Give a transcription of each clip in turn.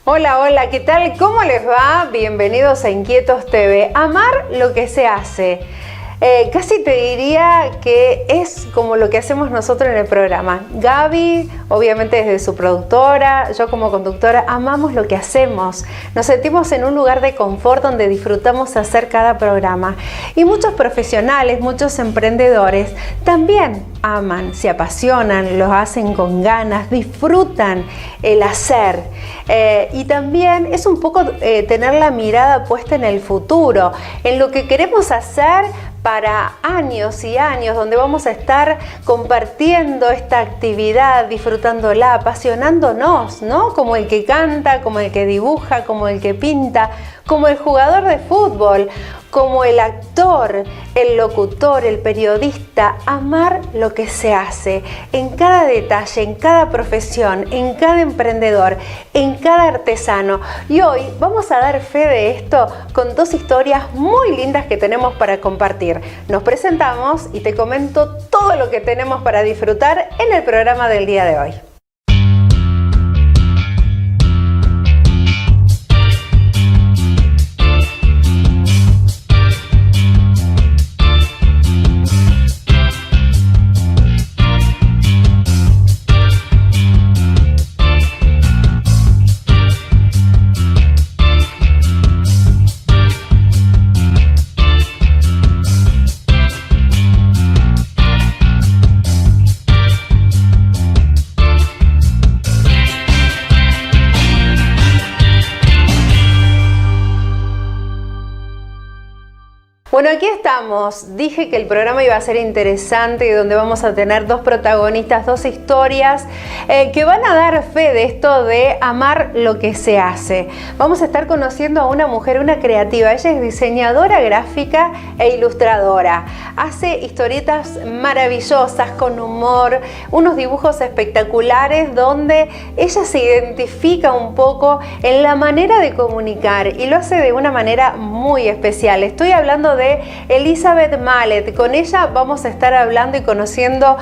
Hola, hola, ¿qué tal? ¿Cómo les va? Bienvenidos a Inquietos TV. Amar lo que se hace. Casi te diría que es como lo que hacemos nosotros en el programa. Gaby, obviamente desde su productora, yo como conductora, amamos lo que hacemos. Nos sentimos en un lugar de confort donde disfrutamos hacer cada programa. Y muchos profesionales, muchos emprendedores también aman, se apasionan, lo hacen con ganas, disfrutan el hacer. Y también es un poco tener la mirada puesta en el futuro, en lo que queremos hacer para años y años, donde vamos a estar compartiendo esta actividad, disfrutándola, apasionándonos, ¿no? Como el que canta, como el que dibuja, como el que pinta, como el jugador de fútbol, como el actor, el locutor, el periodista. Amar lo que se hace en cada detalle, en cada profesión, en cada emprendedor, en cada artesano. Y hoy vamos a dar fe de esto con dos historias muy lindas que tenemos para compartir. Nos presentamos y te comento todo lo que tenemos para disfrutar en el programa del día de hoy. Bueno, aquí estamos. Dije que el programa iba a ser interesante y donde vamos a tener dos protagonistas, dos historias que van a dar fe de esto de amar lo que se hace. Vamos a estar conociendo a una mujer, una creativa. Ella es diseñadora gráfica e ilustradora. Hace historietas maravillosas con humor, unos dibujos espectaculares donde ella se identifica un poco en la manera de comunicar y lo hace de una manera muy especial. Estoy hablando de Elizabeth Mallet. Con ella vamos a estar hablando y conociendo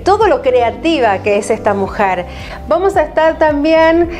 todo lo creativa que es esta mujer. Vamos a estar también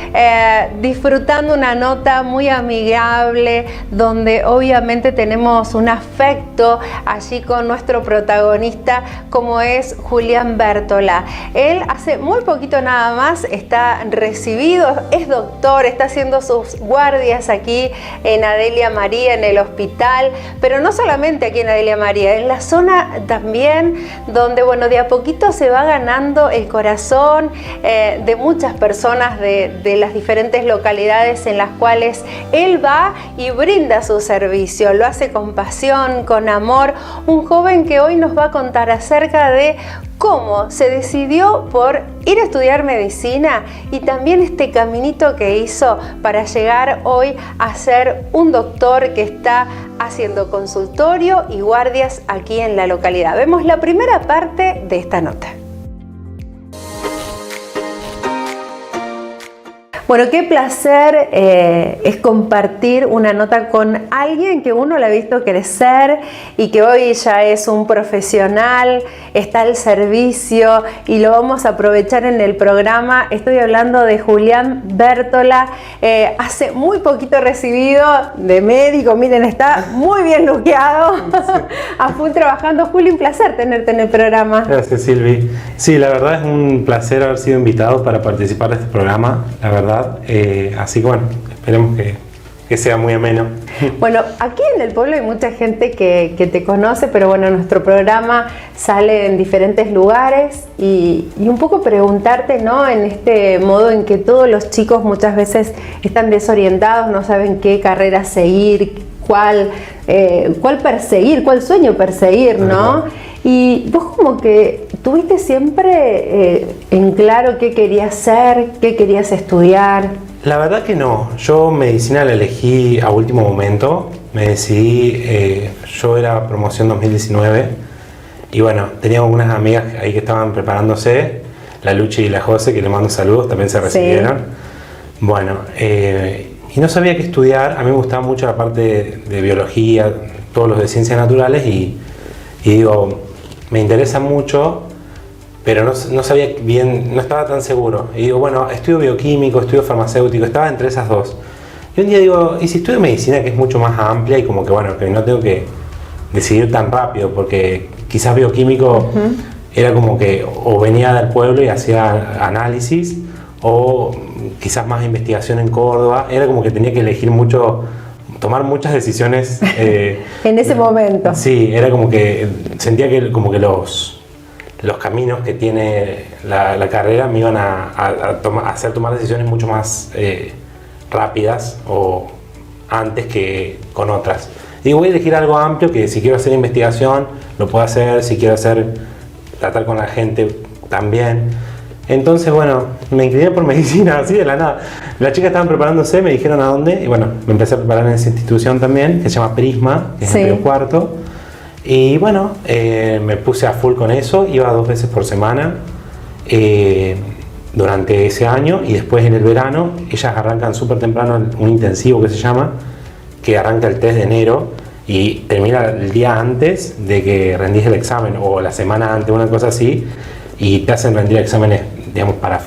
disfrutando una nota muy amigable donde obviamente tenemos un afecto allí con nuestro protagonista como es Julián Bértola. Él hace muy poquito nada más está recibido, es doctor, está haciendo sus guardias aquí en Adelia María en el hospital, pero no solamente aquí en Adelia María, en la zona también donde, bueno, de a poquito se va ganando el corazón de muchas personas de las diferentes localidades en las cuales él va y brinda su servicio. Lo hace con pasión, con amor. Un joven que hoy nos va a contar acerca de cómo se decidió por ir a estudiar medicina y también este caminito que hizo para llegar hoy a ser un doctor que está haciendo consultorio y guardias aquí en la localidad. Vemos la primera parte de esta nota. Bueno, qué placer es compartir una nota con alguien que uno la ha visto crecer y que hoy ya es un profesional, está al servicio y lo vamos a aprovechar en el programa. Estoy hablando de Julián Bértola, hace muy poquito recibido de médico, miren, está muy bien luqueado, a full trabajando. Juli, un placer tenerte en el programa. Gracias, Silvi. Sí, la verdad es un placer haber sido invitado para participar de este programa, la verdad. Así que bueno, esperemos que sea muy ameno. Bueno, aquí en el pueblo hay mucha gente que te conoce, pero bueno, nuestro programa sale en diferentes lugares y un poco preguntarte, ¿no? En este modo en que todos los chicos muchas veces están desorientados, no saben qué carrera seguir, cuál perseguir, cuál sueño perseguir, ¿no? Y vos como que tuviste siempre en claro qué querías ser, qué querías estudiar. La verdad que no, yo medicina la elegí a último momento, me decidí, yo era promoción 2019 y bueno, tenía algunas amigas ahí que estaban preparándose, la Luchi y la Jose, que le mando saludos, también se recibieron. Sí. Bueno, y no sabía qué estudiar, a mí me gustaba mucho la parte de biología, todos los de ciencias naturales y digo, me interesa mucho, pero no sabía bien, no estaba tan seguro. Y digo, bueno, estudio bioquímico, estudio farmacéutico, estaba entre esas dos. Y un día digo, ¿y si estudio medicina, que es mucho más amplia y como que bueno, que no tengo que decidir tan rápido? Porque quizás bioquímico era como que o venía del pueblo y hacía análisis, o quizás más investigación en Córdoba. Era como que tenía que elegir mucho, tomar muchas decisiones. En ese momento. Sí, era como que sentía que como que los caminos que tiene la carrera me iban a hacer tomar decisiones mucho más rápidas o antes que con otras. Y voy a elegir algo amplio, que si quiero hacer investigación lo puedo hacer, si quiero tratar con la gente también. Entonces, bueno, me incliné por medicina, así de la nada. Las chicas estaban preparándose, me dijeron a dónde, y bueno, me empecé a preparar en esa institución también, que se llama Prisma, que es en Río Cuarto. Y bueno, me puse a full con eso, iba 2 veces por semana durante ese año, y después en el verano, ellas arrancan súper temprano un intensivo que se llama, que arranca el 3 de enero y termina el día antes de que rendís el examen, o la semana antes, una cosa así, y te hacen rendir exámenes, digamos, para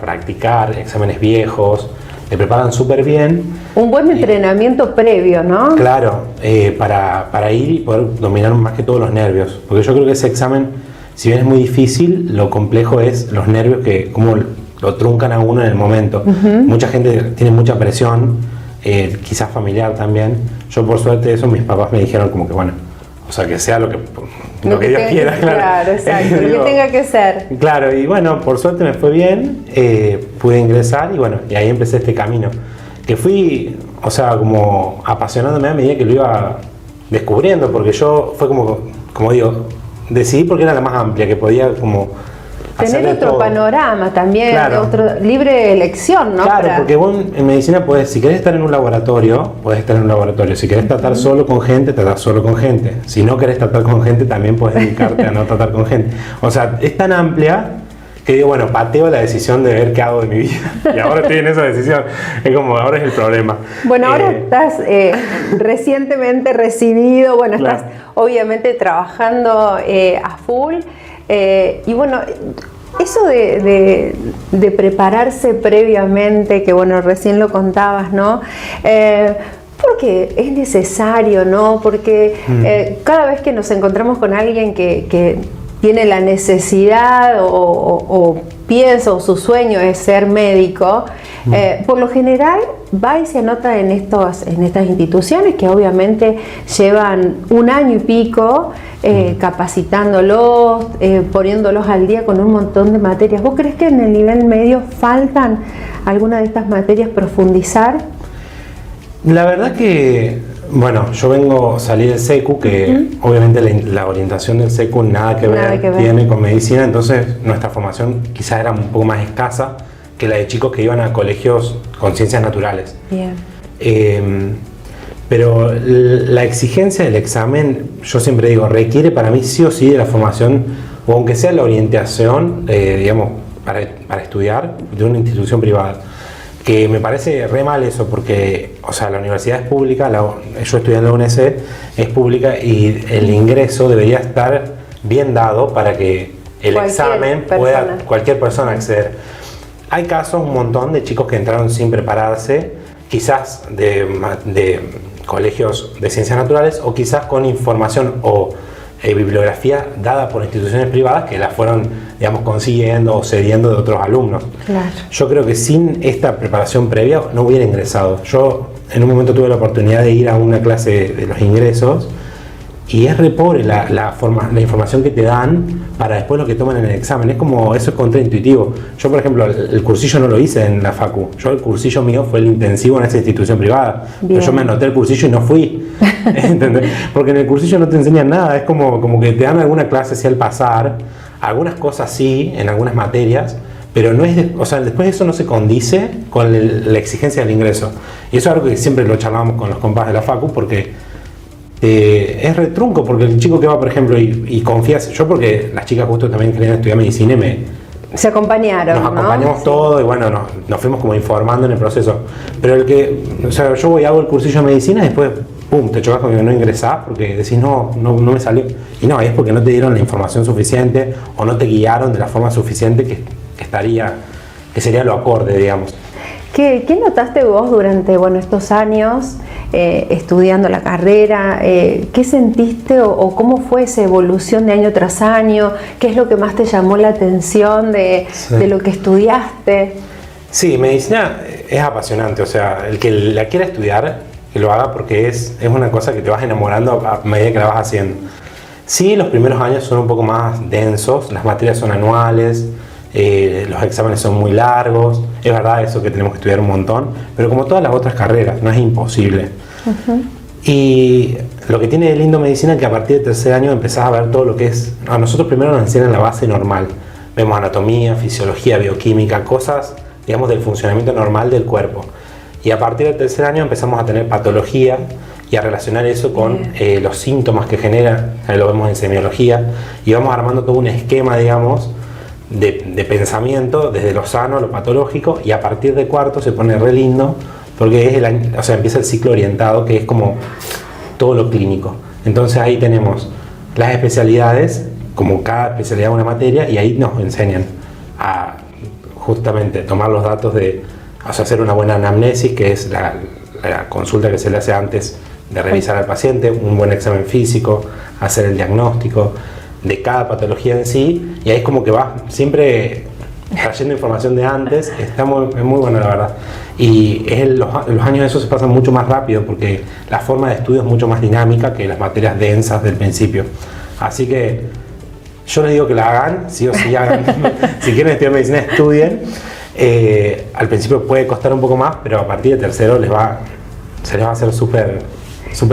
practicar, exámenes viejos, te preparan súper bien. Un buen entrenamiento previo, ¿no? Claro, para ir y poder dominar más que todos los nervios, porque yo creo que ese examen, si bien es muy difícil, lo complejo es los nervios, que como lo truncan a uno en el momento. Mucha gente tiene mucha presión, quizás familiar también. Yo por suerte eso, mis papás me dijeron como que bueno, o sea, que sea lo que Dios quiera. Claro, exacto, lo que tenga que ser. Claro, y bueno, por suerte me fue bien, pude ingresar y bueno, y ahí empecé este camino. Que fui, o sea, como apasionándome a medida que lo iba descubriendo, porque yo fue como digo, decidí porque era la más amplia, que podía como tener otro todo. Panorama también, claro. Otro libre elección, ¿no? Claro, porque vos en medicina podés, si querés estar en un laboratorio, podés estar en un laboratorio. Si querés tratar solo con gente, tratás solo con gente. Si no querés tratar con gente, también podés dedicarte a no tratar con gente. O sea, es tan amplia que digo, bueno, pateo la decisión de ver qué hago de mi vida. Y ahora estoy en esa decisión. Es como, ahora es el problema. Bueno, ahora estás recientemente recibido, bueno, claro. Estás obviamente trabajando a full. Y bueno, eso de prepararse previamente, que bueno, recién lo contabas, ¿no? Porque es necesario, ¿no? Porque cada vez que nos encontramos con alguien que tiene la necesidad o piensa o su sueño es ser médico, por lo general va y se anota en estas instituciones que obviamente llevan 1 año y pico capacitándolos, poniéndolos al día con un montón de materias. ¿Vos crees que en el nivel medio faltan alguna de estas materias profundizar? La verdad que, bueno, yo salí del SECU, que obviamente la orientación del SECU nada que ver tiene con medicina, entonces nuestra formación quizás era un poco más escasa que la de chicos que iban a colegios con ciencias naturales. Bien. Pero la exigencia del examen, yo siempre digo, requiere para mí sí o sí de la formación, o aunque sea la orientación, digamos, para estudiar de una institución privada. Que me parece re mal eso, porque, o sea, la universidad es pública, yo estudié en la UNS, es pública, y el ingreso debería estar bien dado para que el examen pueda cualquier persona acceder. Hay casos, un montón de chicos que entraron sin prepararse, quizás de colegios de ciencias naturales, o quizás con información o bibliografía dada por instituciones privadas que la fueron, digamos, consiguiendo o cediendo de otros alumnos. Claro. Yo creo que sin esta preparación previa no hubiera ingresado. Yo en un momento tuve la oportunidad de ir a una clase de los ingresos y es re pobre la información que te dan para después lo que toman en el examen. Es como, eso es contraintuitivo. Yo, por ejemplo, el cursillo no lo hice en la facu. El cursillo mío fue el intensivo en esa institución privada. Pero yo me anoté el cursillo y no fui. ¿Entendés? Porque en el cursillo no te enseñan nada. Es como que te dan alguna clase así al pasar, algunas cosas sí, en algunas materias, pero no es, o sea, después eso no se condice con la exigencia del ingreso. Y eso es algo que siempre lo charlamos con los compas de la facu, porque es retrunco, porque el chico que va, por ejemplo, y confía, yo porque las chicas justo también querían estudiar medicina y se acompañaron, nos acompañamos, ¿no? Todo, y bueno, nos fuimos como informando en el proceso. Pero o sea, yo voy y hago el cursillo de medicina y después pum, te chocas con que no ingresás porque decís no me salió. Y no, es porque no te dieron la información suficiente o no te guiaron de la forma suficiente que sería lo acorde, digamos. ¿Qué notaste vos durante estos años estudiando la carrera? ¿Qué sentiste o cómo fue esa evolución de año tras año? ¿Qué es lo que más te llamó la atención de lo que estudiaste? Sí, medicina es apasionante, o sea, el que la quiera estudiar, que lo haga porque es una cosa que te vas enamorando a medida que la vas haciendo. Sí, los primeros años son un poco más densos, las materias son anuales, los exámenes son muy largos, es verdad eso que tenemos que estudiar un montón, pero como todas las otras carreras, no es imposible. Y lo que tiene de lindo medicina es que a partir del tercer año empezás a ver todo lo que es. A nosotros primero nos enseñan la base normal, vemos anatomía, fisiología, bioquímica, cosas, digamos, del funcionamiento normal del cuerpo. Y a partir del tercer año empezamos a tener patología y a relacionar eso con los síntomas que genera, ahí lo vemos en semiología, y vamos armando todo un esquema, digamos, de pensamiento, desde lo sano, lo patológico, y a partir de cuarto se pone re lindo, porque es empieza el ciclo orientado, que es como todo lo clínico. Entonces ahí tenemos las especialidades, como cada especialidad una materia, y ahí nos enseñan a justamente tomar los datos hacer una buena anamnesis, que es la consulta que se le hace antes de revisar al paciente, un buen examen físico, hacer el diagnóstico de cada patología en sí, y ahí es como que vas siempre trayendo información de antes. Es muy bueno, la verdad. Y los años esos se pasan mucho más rápido porque la forma de estudio es mucho más dinámica que las materias densas del principio. Así que yo les digo que la hagan, sí o sí hagan. Si quieren estudiar medicina, estudien. Al principio puede costar un poco más, pero a partir de tercero se les va a hacer súper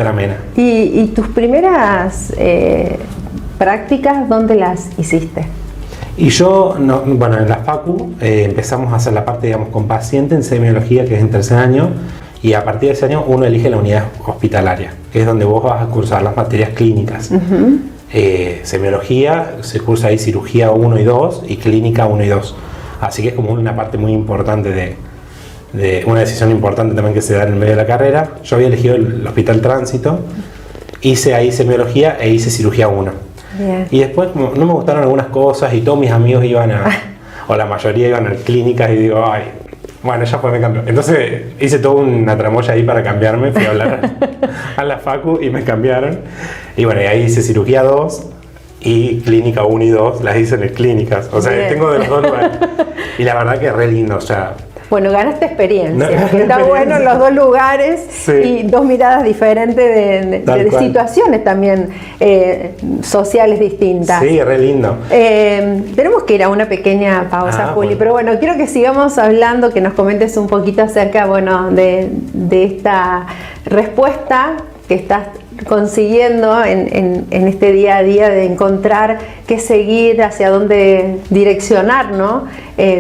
amena. ¿Y tus primeras prácticas dónde las hiciste? Y yo, en la facu empezamos a hacer la parte, digamos, con paciente en semiología, que es en tercer año, y a partir de ese año uno elige la unidad hospitalaria, que es donde vos vas a cursar las materias clínicas. Semiología, se cursa ahí cirugía 1 y 2 y clínica 1 y 2. Así que es como una parte muy importante de una decisión importante también que se da en el medio de la carrera. Yo había elegido el Hospital Tránsito, hice ahí semiología e hice cirugía 1. Bien. Y después, como no me gustaron algunas cosas y todos mis amigos iban o la mayoría iban a clínicas, y digo, bueno, ya fue, me cambió. Entonces hice toda una tramoya ahí para cambiarme, fui a hablar a la facu y me cambiaron. Y bueno, y ahí hice cirugía 2 y clínica 1 y 2, las hice en el clínicas. O sea, tengo de los dos lugares. Y la verdad que es re lindo, o sea. Bueno, ganaste experiencia, está bueno en los dos lugares, sí. Y dos miradas diferentes de situaciones también sociales distintas. Sí, re lindo. Tenemos que ir a una pequeña pausa, Juli, pero bueno, quiero que sigamos hablando, que nos comentes un poquito acerca, de esta respuesta que estás consiguiendo en este día a día de encontrar qué seguir, hacia dónde direccionar, ¿no?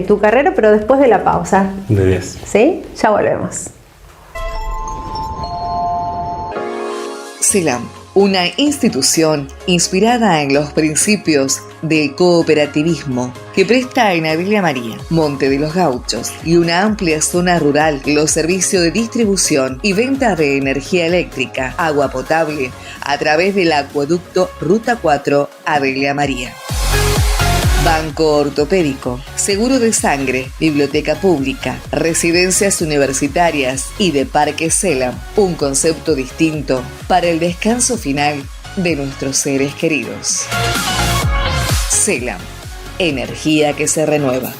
Tu carrera, pero después de la pausa. De 10. ¿Sí? Ya volvemos. CELAM, una institución inspirada en los principios del cooperativismo que presta en Adelia María, Monte de los Gauchos y una amplia zona rural los servicios de distribución y venta de energía eléctrica, agua potable a través del acueducto Ruta 4 Adelia María. Banco ortopédico, seguro de sangre, biblioteca pública, residencias universitarias y de Parque CELAM, un concepto distinto para el descanso final de nuestros seres queridos. CELAM, energía que se renueva.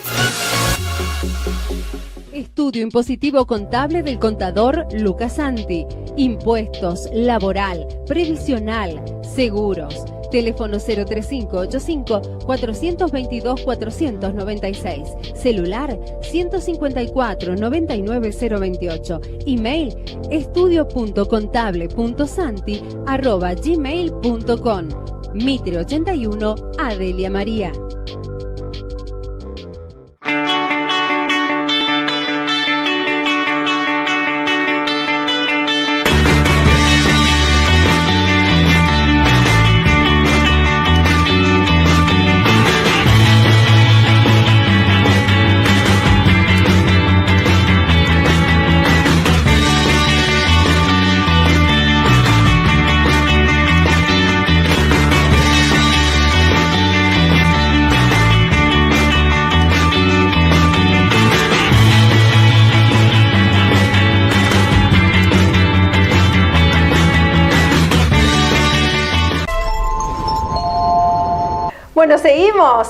Estudio impositivo contable del contador Lucas Santi. Impuestos, laboral, previsional, seguros. Teléfono 03585-422-496. Celular 154-99028. Email estudio.contable.santi@gmail.com. Mitre 81, Adelia María. Bueno, seguimos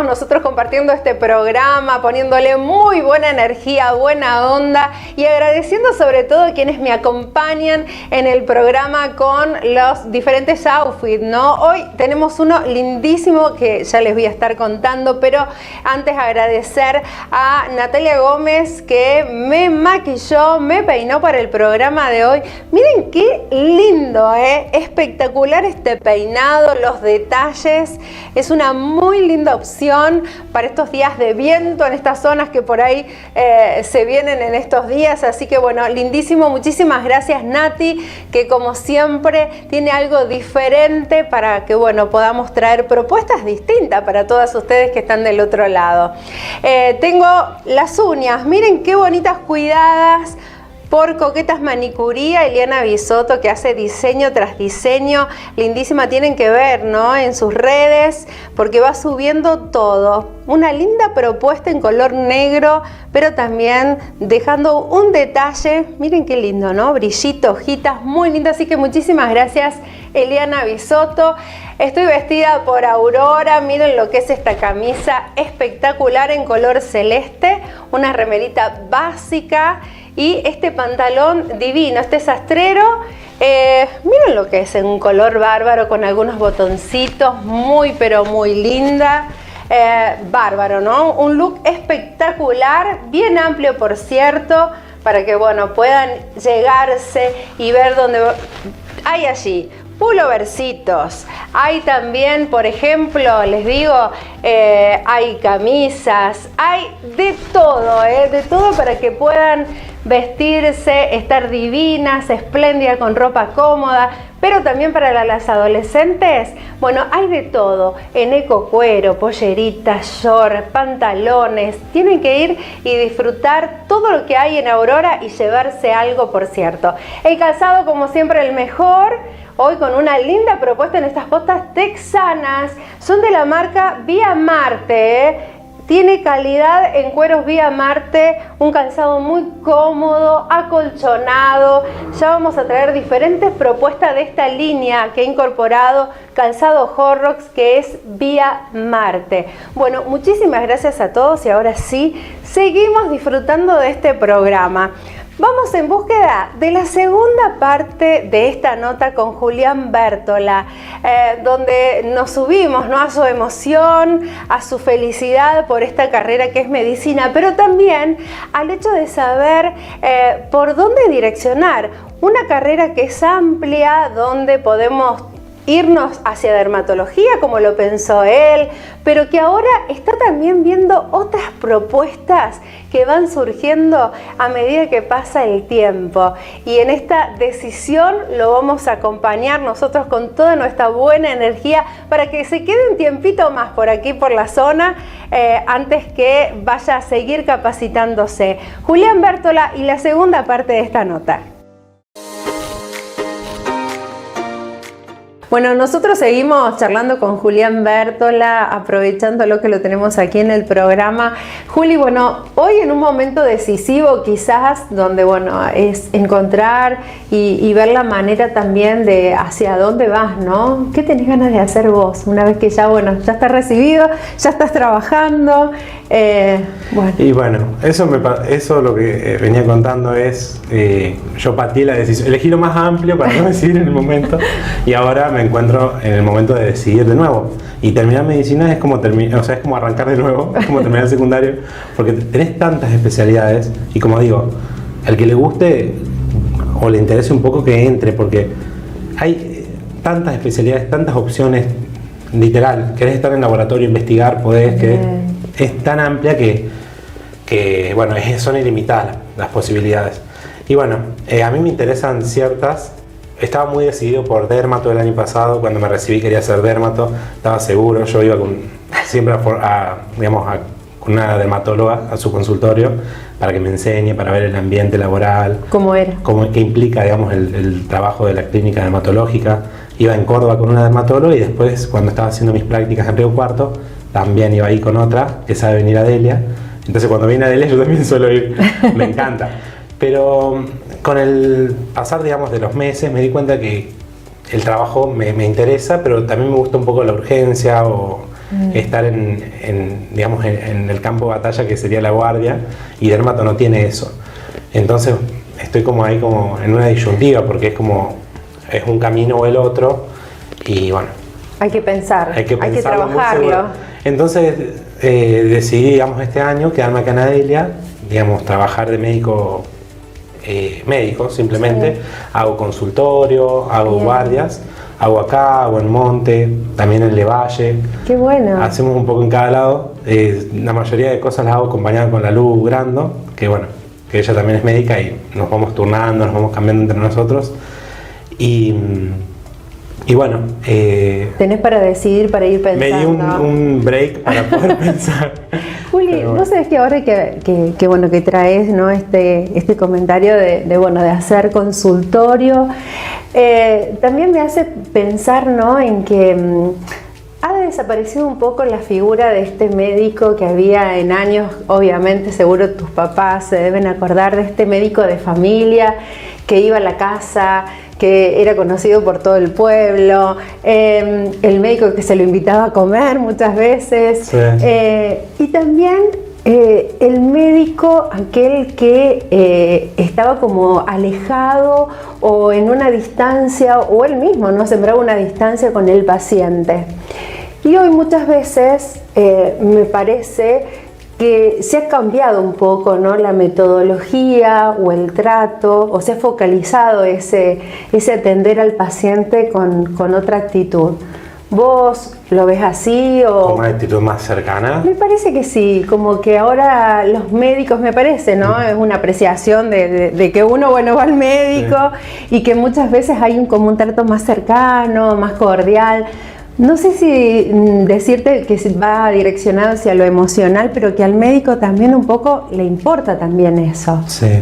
nosotros compartiendo este programa, poniéndole muy buena energía, buena onda y agradeciendo sobre todo a quienes me acompañan en el programa con los diferentes outfits, ¿no? Hoy tenemos uno lindísimo que ya les voy a estar contando, pero antes agradecer a Natalia Gómez que me maquilló, me peinó para el programa de hoy. Miren qué lindo, espectacular este peinado, los detalles. Es una muy linda opción para estos días de viento en estas zonas que por ahí se vienen en estos días, así que bueno, lindísimo. Muchísimas gracias, Nati, que como siempre tiene algo diferente para que bueno, podamos traer propuestas distintas para todas ustedes que están del otro lado. Tengo las uñas, miren qué bonitas, cuidadas por Coquetas Manicuría, Eliana Bisotto, que hace diseño tras diseño, lindísima. Tienen que ver, ¿no?, en sus redes, porque va subiendo todo. Una linda propuesta en color negro, pero también dejando un detalle, miren qué lindo, ¿no?, brillito, hojitas, muy lindo. Así que muchísimas gracias, Eliana Bisotto. Estoy vestida por Aurora, miren lo que es esta camisa espectacular en color celeste, una remerita básica y este pantalón divino, este sastrero, miren lo que es en un color bárbaro con algunos botoncitos, muy pero muy linda, bárbaro, ¿no? Un look espectacular, bien amplio por cierto, para que bueno, puedan llegarse y ver dónde hay allí. Puloversitos, hay también, por ejemplo, les digo, hay camisas, hay de todo para que puedan vestirse, estar divinas, espléndidas, con ropa cómoda, pero también para las adolescentes, bueno, hay de todo, en eco cuero, polleritas, short, pantalones. Tienen que ir y disfrutar todo lo que hay en Aurora y llevarse algo, por cierto. El calzado, como siempre, el mejor. Hoy con una linda propuesta en estas botas texanas, son de la marca Vía Marte, Tiene calidad en cueros Vía Marte, un calzado muy cómodo, acolchonado. Ya vamos a traer diferentes propuestas de esta línea que he incorporado calzado Horrocks, que es Vía Marte. Bueno, muchísimas gracias a todos y ahora sí, seguimos disfrutando de este programa. Vamos en búsqueda de la segunda parte de esta nota con Julián Bértola, donde nos subimos, ¿no?, a su emoción, a su felicidad por esta carrera que es medicina, pero también al hecho de saber por dónde direccionar una carrera que es amplia, donde podemos irnos hacia dermatología, como lo pensó él, pero que ahora está también viendo otras propuestas que van surgiendo a medida que pasa el tiempo. Y en esta decisión lo vamos a acompañar nosotros con toda nuestra buena energía para que se quede un tiempito más por aquí, por la zona, antes que vaya a seguir capacitándose. Julián Bértola y la segunda parte de esta nota. Bueno, nosotros seguimos charlando con Julián Bértola, aprovechando lo que lo tenemos aquí en el programa. Juli, bueno, hoy en un momento decisivo quizás, donde bueno, es encontrar y ver la manera también de hacia dónde vas, ¿no? ¿Qué tenés ganas de hacer vos una vez que ya, bueno, ya estás recibido, ya estás trabajando? Bueno. Y bueno, eso lo que venía contando es, yo pateé la decisión, elegí lo más amplio para no decidir en el momento, y ahora me encuentro en el momento de decidir de nuevo. Y terminar medicina es como es como arrancar de nuevo, es como terminar el secundario, porque tenés tantas especialidades, y como digo, al que le guste o le interese un poco que entre, porque hay tantas especialidades, tantas opciones, literal, querés estar en laboratorio, investigar, podés, que es tan amplia que bueno, son ilimitadas las posibilidades. Y bueno, a mí me interesan ciertas. Estaba muy decidido por dermato el año pasado. Cuando me recibí quería ser dermato, estaba seguro. Yo iba siempre con una dermatóloga a su consultorio para que me enseñe, para ver el ambiente laboral. ¿Cómo era? ¿Qué implica, digamos, el trabajo de la clínica dermatológica? Iba en Córdoba con una dermatóloga y después, cuando estaba haciendo mis prácticas en Río Cuarto, también iba ahí con otra, que sabe venir Adelia. Entonces cuando viene Adelia yo también suelo ir, me encanta. Pero con el pasar, digamos, de los meses me di cuenta que el trabajo me interesa, pero también me gusta un poco la urgencia o estar digamos, en el campo de batalla, que sería la guardia, y Dermato no tiene eso. Entonces estoy como ahí como en una disyuntiva, porque es un camino o el otro, y bueno. Hay que pensar, hay que trabajarlo. Entonces decidí, digamos, este año quedarme acá en Adelia, digamos, trabajar de médico simplemente. Sí. Hago consultorio, hago guardias, hago acá, hago en Monte, también en Levalle. Qué bueno. Hacemos un poco en cada lado. La mayoría de cosas las hago acompañada con la Lu Grando, que bueno, que ella también es médica y nos vamos turnando, nos vamos cambiando entre nosotros. Y bueno, tenés para decidir, para ir pensando. Me di un break para poder pensar. Juli, vos sabés que ahora que bueno, que traes, ¿no?, este comentario de hacer consultorio, también me hace pensar, ¿no?, en que ha desaparecido un poco la figura de este médico que había en años. Obviamente, seguro tus papás se deben acordar de este médico de familia que iba a la casa, que era conocido por todo el pueblo, el médico que se lo invitaba a comer muchas veces, sí. Y también el médico, aquel que estaba como alejado o en una distancia, o él mismo, ¿no?, sembraba una distancia con el paciente. Y hoy muchas veces me parece que se ha cambiado un poco, ¿no?, la metodología o el trato, o se ha focalizado ese atender al paciente con otra actitud. ¿Vos lo ves así? ¿O ¿Con una actitud más cercana? Me parece que sí, como que ahora los médicos, me parece, ¿no?, es una apreciación de que uno, bueno, va al médico, sí, y que muchas veces hay como un trato más cercano, más cordial. No sé si decirte que va direccionado hacia lo emocional, pero que al médico también un poco le importa también eso. Sí,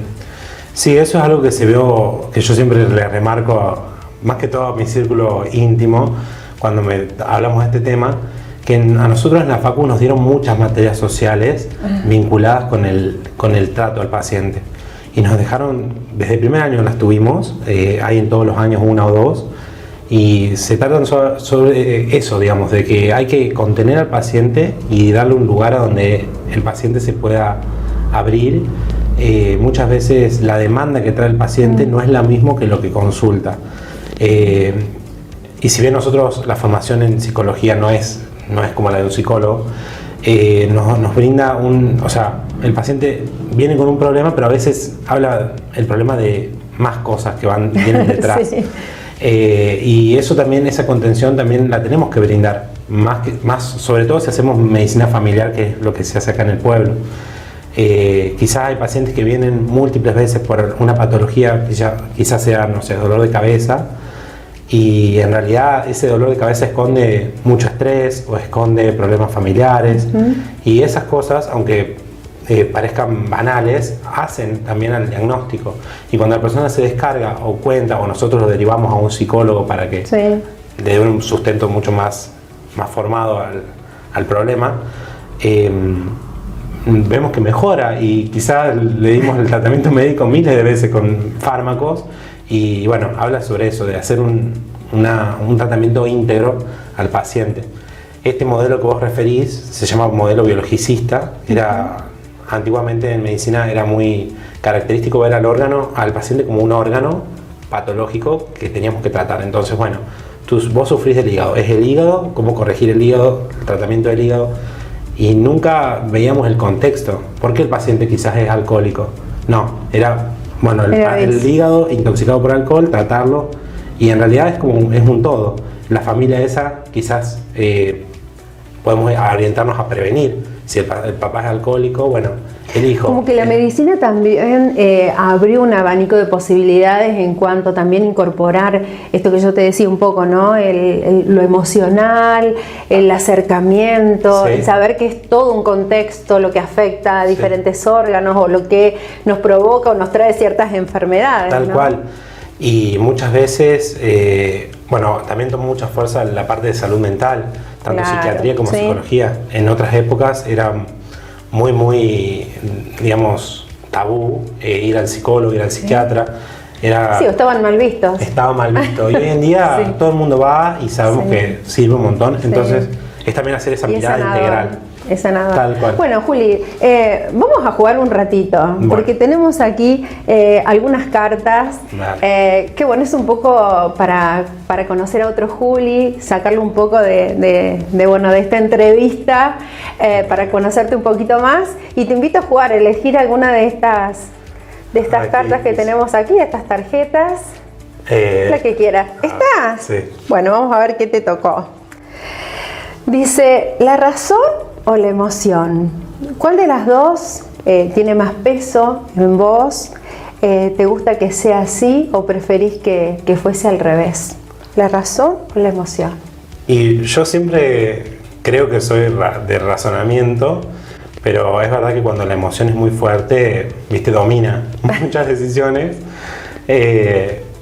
sí, eso es algo que que yo siempre le remarco, más que todo a mi círculo íntimo, cuando hablamos de este tema, que a nosotros en la facu nos dieron muchas materias sociales vinculadas con el trato al paciente. Y nos dejaron, desde el primer año las tuvimos, hay en todos los años una o dos, y se tratan sobre eso, digamos, de que hay que contener al paciente y darle un lugar a donde el paciente se pueda abrir. Muchas veces la demanda que trae el paciente no es la misma que lo que consulta. Y si bien nosotros, la formación en psicología no es como la de un psicólogo, nos brinda o sea, el paciente viene con un problema, pero a veces habla el problema de más cosas que vienen detrás. Sí. Y eso también, esa contención también la tenemos que brindar, más sobre todo si hacemos medicina familiar, que es lo que se hace acá en el pueblo. Quizás hay pacientes que vienen múltiples veces por una patología, quizás sea, no sé, dolor de cabeza, y en realidad ese dolor de cabeza esconde mucho estrés o esconde problemas familiares, y esas cosas, aunque parezcan banales, hacen también al diagnóstico. Y cuando la persona se descarga o cuenta, o nosotros lo derivamos a un psicólogo para que le dé un sustento mucho más formado al problema, vemos que mejora, y quizás le dimos el tratamiento médico miles de veces con fármacos, y bueno, habla sobre eso, de hacer un tratamiento íntegro al paciente. Este modelo que vos referís se llama modelo biologicista. Antiguamente en medicina era muy característico ver al paciente como un órgano patológico que teníamos que tratar. Entonces, bueno, vos sufrís del hígado, es el hígado, cómo corregir el hígado, el tratamiento del hígado, y nunca veíamos el contexto. ¿Por qué el paciente quizás es alcohólico? No, era, bueno, el hígado intoxicado por alcohol, tratarlo, y en realidad es un todo. La familia esa quizás podemos orientarnos a prevenir. Si el papá es alcohólico, bueno, el hijo. Como que la medicina también abrió un abanico de posibilidades en cuanto también incorporar esto que yo te decía un poco, ¿no? Lo emocional, el acercamiento, el saber que es todo un contexto lo que afecta a diferentes órganos, o lo que nos provoca o nos trae ciertas enfermedades. Tal cual. Y muchas veces, bueno, también tomó mucha fuerza la parte de salud mental, tanto psiquiatría como psicología. En otras épocas era muy, digamos, tabú ir al psicólogo, ir al psiquiatra. Era, sí, estaban mal vistos. Estaba mal visto. Y hoy en día Sí. todo el mundo va y sabemos Sí. que sirve un montón. Sí. Entonces, es también hacer esa Y es mirada sanador, integral. es sanador. Tal cual. Bueno, Juli, vamos a jugar un ratito, porque tenemos aquí algunas cartas, Vale. que bueno, es un poco para conocer a otro Juli, sacarle un poco de esta entrevista, para conocerte un poquito más, y te invito a jugar, a elegir alguna de estas Ay, cartas que sí. tenemos aquí, estas tarjetas, la que quieras. ¿Está? Sí. Bueno, vamos a ver qué te tocó. Dice, ¿la razón o la emoción? ¿Cuál de las dos tiene más peso en vos? ¿Te gusta que sea así o preferís que fuese al revés? ¿La razón o la emoción? Y yo siempre creo que soy de razonamiento, pero es verdad que cuando la emoción es muy fuerte, viste, domina muchas decisiones,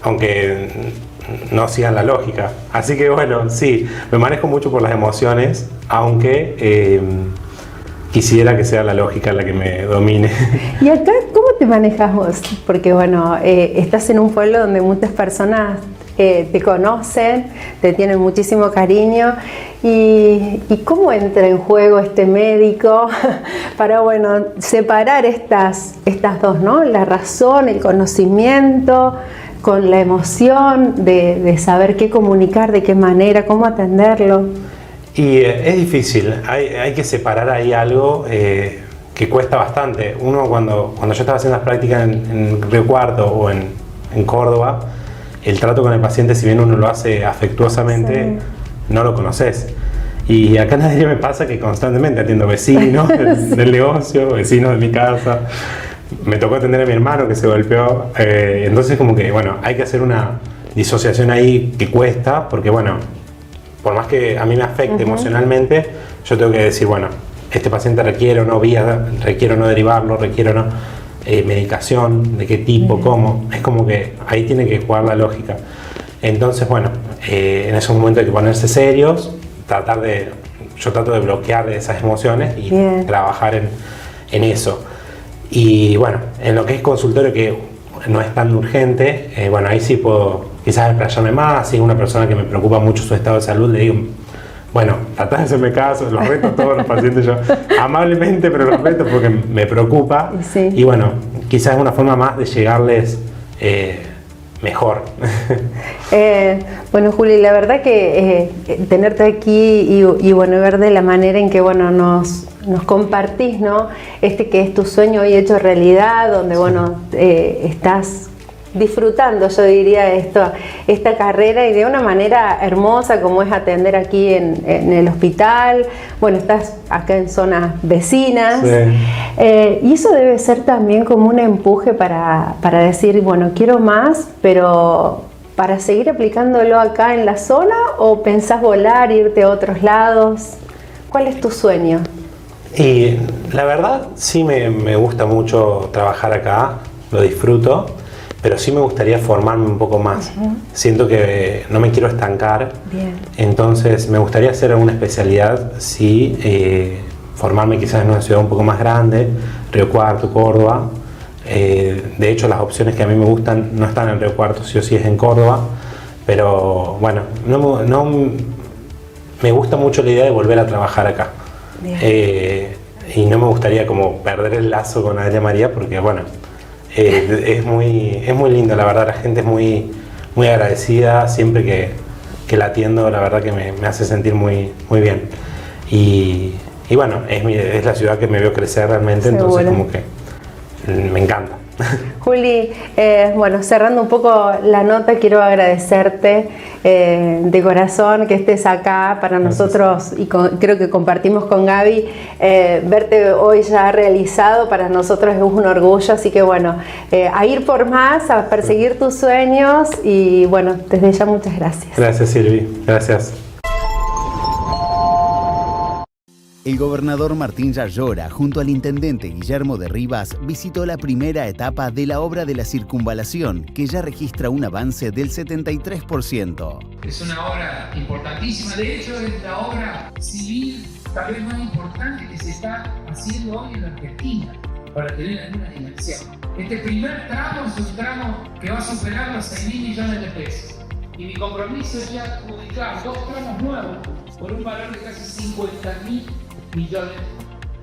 aunque no sigan la lógica. Así que bueno, sí, me manejo mucho por las emociones, aunque quisiera que sea la lógica la que me domine. ¿Y acá cómo te manejas vos? Porque bueno, estás en un pueblo donde muchas personas te conocen, te tienen muchísimo cariño, y cómo entra en juego este médico para, bueno, separar estas dos, ¿no? La razón, el conocimiento, con la emoción de saber qué comunicar, de qué manera, cómo atenderlo. Y es difícil, hay que separar ahí algo que cuesta bastante. Uno cuando yo estaba haciendo las prácticas en Río Cuarto o en Córdoba, el trato con el paciente, si bien uno lo hace afectuosamente, Sí. no lo conoces. Y acá en Nadie me pasa que constantemente atiendo vecinos del negocio, vecinos de mi casa. Me tocó atender a mi hermano que se golpeó. Entonces como que, bueno, hay que hacer una disociación ahí que cuesta, porque bueno, por más que a mí me afecte emocionalmente, yo tengo que decir, bueno, este paciente requiere o no vía, requiere o no derivarlo, requiere o no medicación, de qué tipo, cómo. Es como que ahí tiene que jugar la lógica. Entonces, bueno, en esos momentos hay que ponerse serios, yo trato de bloquear esas emociones y Bien. trabajar en eso. Y bueno, en lo que es consultorio, que no es tan urgente, bueno, ahí sí puedo quizás explayarme más. Si es una persona que me preocupa mucho su estado de salud, le digo, bueno, tratá de hacerme caso, los reto a todos los pacientes yo, amablemente, pero los reto porque me preocupa. Sí. Y bueno, quizás es una forma más de llegarles mejor. Bueno, Juli, la verdad que tenerte aquí y bueno, ver de la manera en que bueno nos compartís, ¿no? Que es tu sueño hoy hecho realidad, donde bueno, estás disfrutando, yo diría, esta carrera, y de una manera hermosa, como es atender aquí en el hospital. Bueno, estás acá en zonas vecinas. Sí. Y eso debe ser también como un empuje para decir, bueno, quiero más, pero para seguir aplicándolo acá en la zona, ¿o pensás volar, irte a otros lados? ¿Cuál es tu sueño? Y la verdad sí me gusta mucho trabajar acá, lo disfruto, pero sí me gustaría formarme un poco más. Siento que no me quiero estancar. Bien. Entonces me gustaría hacer alguna especialidad, sí, formarme quizás en una ciudad un poco más grande, Río Cuarto, Córdoba. De hecho, las opciones que a mí me gustan no están en Río Cuarto, sí o sí es en Córdoba, pero bueno, no me gusta mucho la idea de volver a trabajar acá. Y no me gustaría como perder el lazo con Adelia María, porque bueno, es muy lindo, la verdad. La gente es muy agradecida siempre que la atiendo. La verdad que me hace sentir muy bien, y bueno, es la ciudad que me veo crecer realmente. Seguro. Entonces como que me encanta. Juli, bueno, cerrando un poco la nota, quiero agradecerte de corazón que estés acá para nosotros, y creo que compartimos con Gaby, verte hoy ya realizado, para nosotros es un orgullo, así que bueno, a ir por más, a perseguir tus sueños, y bueno, desde ya muchas gracias. Gracias, Silvi, gracias. El gobernador Martín Yarlora, junto al intendente Guillermo de Rivas, visitó la primera etapa de la obra de la circunvalación, que ya registra un avance del 73%. Es una obra importantísima, de hecho es la obra civil tal vez más importante que se está haciendo hoy en la Argentina. para tener alguna dimensión. Este primer tramo es un tramo que va a superar los 6.000 millones de pesos. Y mi compromiso es ya adjudicar 2 tramos nuevos por un valor de casi 50.000 millones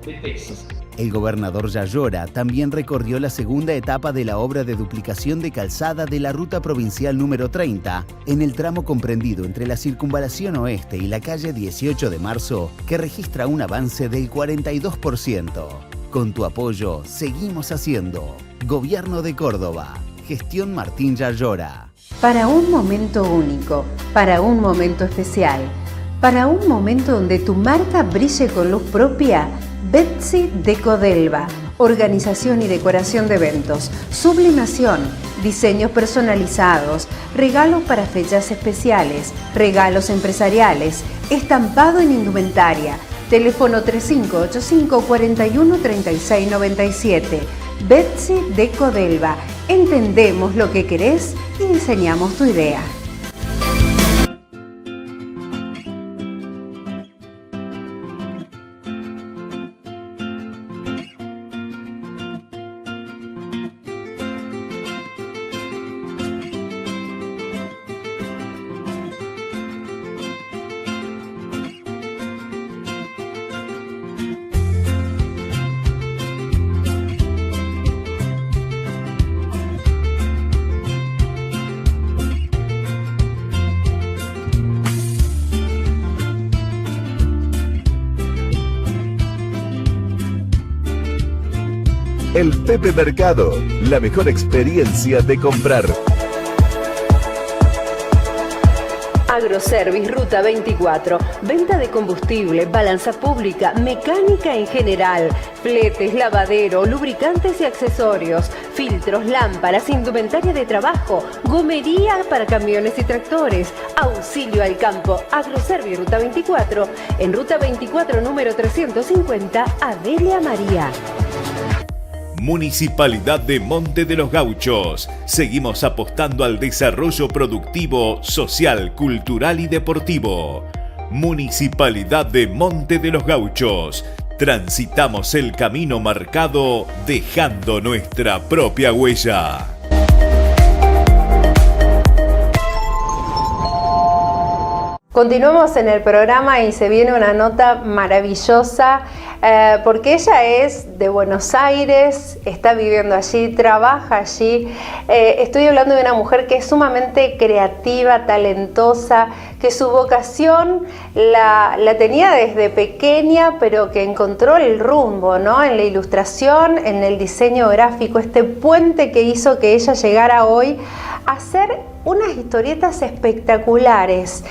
de pesos. El gobernador Yayora también recorrió la segunda etapa de la obra de duplicación de calzada de la ruta provincial número 30, en el tramo comprendido entre la Circunvalación Oeste y la calle 18 de Marzo, que registra un avance del 42%. Con tu apoyo, seguimos haciendo. Gobierno de Córdoba. Gestión Martín Yayora. Para un momento único, para un momento especial, para un momento donde tu marca brille con luz propia, Betsy Deco Delva, organización y decoración de eventos, sublimación, diseños personalizados, regalos para fechas especiales, regalos empresariales, estampado en indumentaria. Teléfono 3585 41 36 97. Betsy Deco Delva. Entendemos lo que querés y diseñamos tu idea. El Pepe Mercado, la mejor experiencia de comprar. Agroservice Ruta 24, venta de combustible, balanza pública, mecánica en general, fletes, lavadero, lubricantes y accesorios, filtros, lámparas, indumentaria de trabajo, gomería para camiones y tractores, auxilio al campo. Agroservice Ruta 24, en Ruta 24 número 350, Adelia María. Municipalidad de Monte de los Gauchos. Seguimos apostando al desarrollo productivo, social, cultural y deportivo. Municipalidad de Monte de los Gauchos. Transitamos el camino marcado dejando nuestra propia huella. Continuamos en el programa y se viene una nota maravillosa porque ella es de Buenos Aires, está viviendo allí, trabaja allí. Estoy hablando de una mujer que es sumamente creativa, talentosa, que su vocación la tenía desde pequeña, pero que encontró el rumbo, ¿no? En la ilustración, en el diseño gráfico, este puente que hizo que ella llegara hoy a hacer unas historietas espectaculares,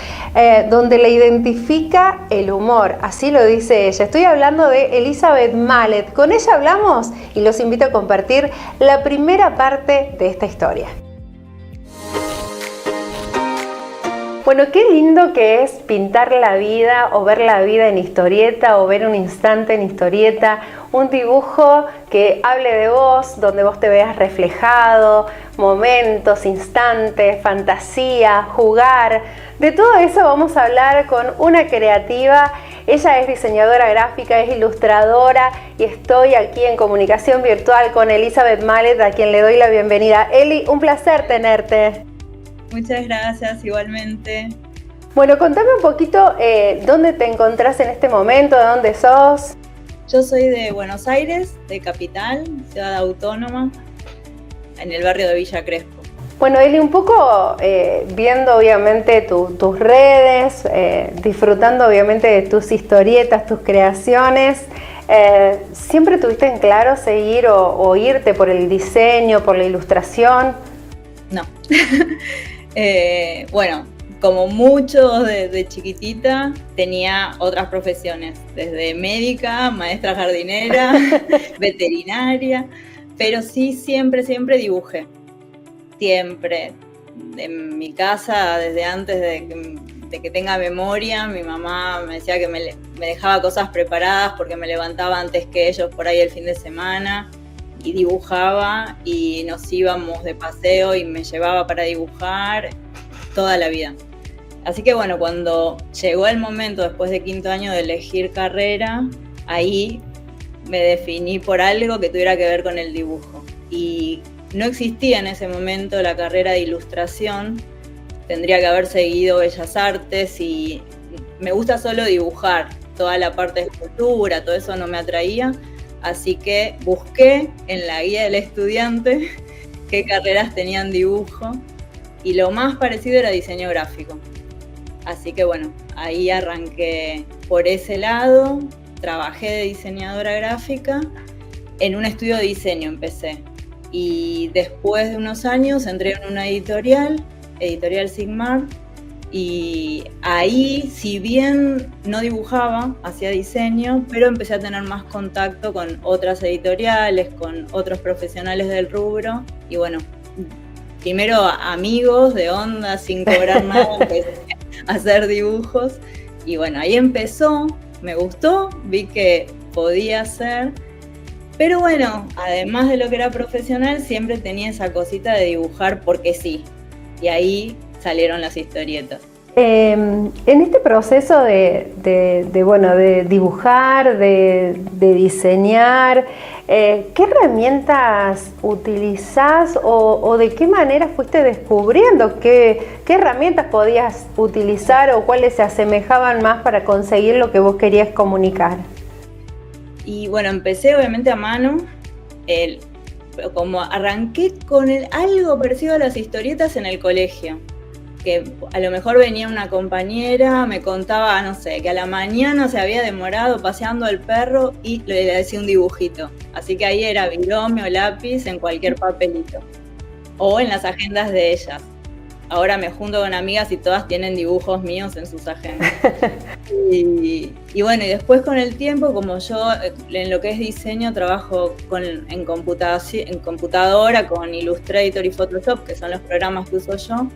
donde le identifica el humor, así lo dice ella. Estoy hablando de Elizabeth Mallet. Con ella hablamos y los invito a compartir la primera parte de esta historia. Bueno, qué lindo que es pintar la vida o ver la vida en historieta o ver un instante en historieta, un dibujo que hable de vos, donde vos te veas reflejado, momentos, instantes, fantasía, jugar. De todo eso vamos a hablar con una creativa. Ella es diseñadora gráfica, es ilustradora y estoy aquí en comunicación virtual con Elizabeth Mallet, a quien le doy la bienvenida. Eli, un placer tenerte. Muchas gracias, igualmente. Bueno, contame un poquito dónde te encontrás en este momento, de dónde sos. Yo soy de Buenos Aires, de Capital, ciudad autónoma, en el barrio de Villa Crespo. Bueno, Eli, un poco viendo obviamente tus redes, disfrutando obviamente de tus historietas, tus creaciones, ¿siempre tuviste en claro seguir o irte por el diseño, por la ilustración? No. Bueno, como muchos de chiquitita, tenía otras profesiones, desde médica, maestra jardinera, veterinaria, pero sí siempre dibujé. Siempre. En mi casa, desde antes de que tenga memoria, mi mamá me decía que me dejaba cosas preparadas porque me levantaba antes que ellos por ahí el fin de semana y dibujaba y nos íbamos de paseo y me llevaba para dibujar toda la vida. Así que bueno, cuando llegó el momento después de 5º año de elegir carrera, ahí me definí por algo que tuviera que ver con el dibujo. Y no existía en ese momento la carrera de ilustración, tendría que haber seguido Bellas Artes y me gusta solo dibujar, toda la parte de escultura, todo eso no me atraía, así que busqué en la guía del estudiante qué carreras tenían dibujo y lo más parecido era diseño gráfico. Así que bueno, ahí arranqué por ese lado, trabajé de diseñadora gráfica, en un estudio de diseño empecé. Y después de unos años entré en una editorial Sigmar, y ahí, si bien no dibujaba, hacía diseño, pero empecé a tener más contacto con otras editoriales, con otros profesionales del rubro, y bueno, primero amigos de onda, sin cobrar nada, empecé a hacer dibujos, y bueno, ahí empezó, me gustó, vi que podía hacer. Pero bueno, además de lo que era profesional, siempre tenía esa cosita de dibujar porque sí. Y ahí salieron las historietas. En este proceso de dibujar, de diseñar, ¿qué herramientas utilizás o de qué manera fuiste descubriendo qué herramientas podías utilizar o cuáles se asemejaban más para conseguir lo que vos querías comunicar? Y bueno, empecé obviamente a mano, como arranqué con algo parecido a las historietas en el colegio, que a lo mejor venía una compañera, me contaba, no sé, que a la mañana se había demorado paseando al perro y le decía un dibujito. Así que ahí era virome o lápiz en cualquier papelito, o en las agendas de ellas. Ahora me junto con amigas y todas tienen dibujos míos en sus agendas. Y bueno, y después con el tiempo, como yo en lo que es diseño trabajo en computadora con Illustrator y Photoshop, que son los programas que uso yo,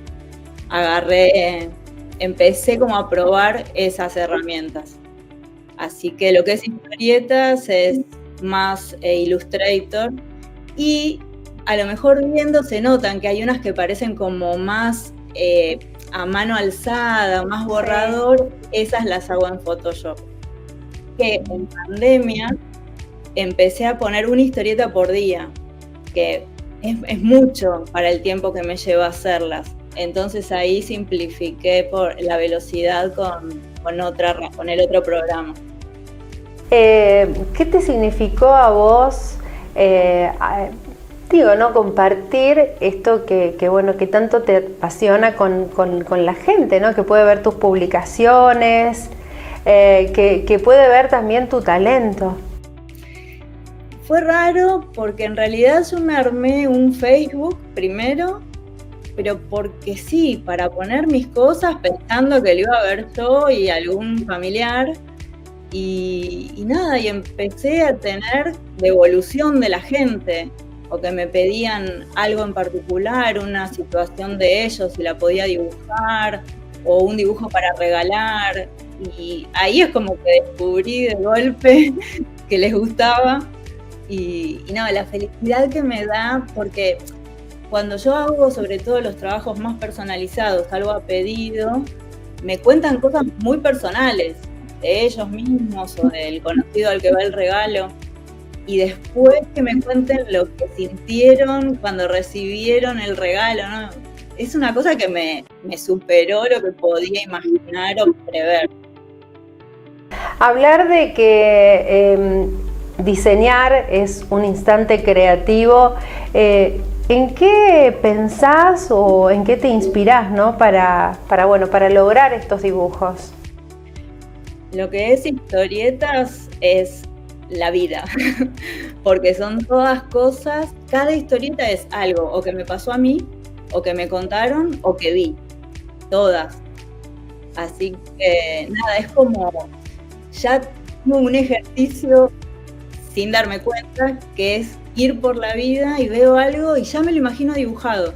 empecé como a probar esas herramientas. Así que lo que es historietas es más Illustrator, y a lo mejor viendo se notan que hay unas que parecen como más a mano alzada, más borrador, esas las hago en Photoshop. Que en pandemia empecé a poner una historieta por día, que es mucho para el tiempo que me lleva hacerlas. Entonces ahí simplifiqué por la velocidad con el otro programa. ¿Qué te significó a vos compartir esto que tanto te apasiona con la gente, ¿no? Que puede ver tus publicaciones, que puede ver también tu talento? Fue raro porque en realidad yo me armé un Facebook primero, pero porque sí, para poner mis cosas pensando que lo iba a ver yo y algún familiar. Y nada, y empecé a tener devolución de la gente, o que me pedían algo en particular, una situación de ellos, si la podía dibujar, o un dibujo para regalar, y ahí es como que descubrí de golpe que les gustaba, y nada, la felicidad que me da, porque cuando yo hago sobre todo los trabajos más personalizados, algo a pedido, me cuentan cosas muy personales, de ellos mismos o del conocido al que va el regalo, y después que me cuenten lo que sintieron cuando recibieron el regalo, ¿no? Es una cosa que me superó lo que podía imaginar o prever. Hablar de que diseñar es un instante creativo, ¿en qué pensás o en qué te inspirás, ¿no? para lograr estos dibujos? Lo que es historietas es la vida, porque son todas cosas, cada historieta es algo o que me pasó a mí, o que me contaron, o que vi, todas. Así que nada, es como ya tengo un ejercicio sin darme cuenta, que es ir por la vida y veo algo y ya me lo imagino dibujado.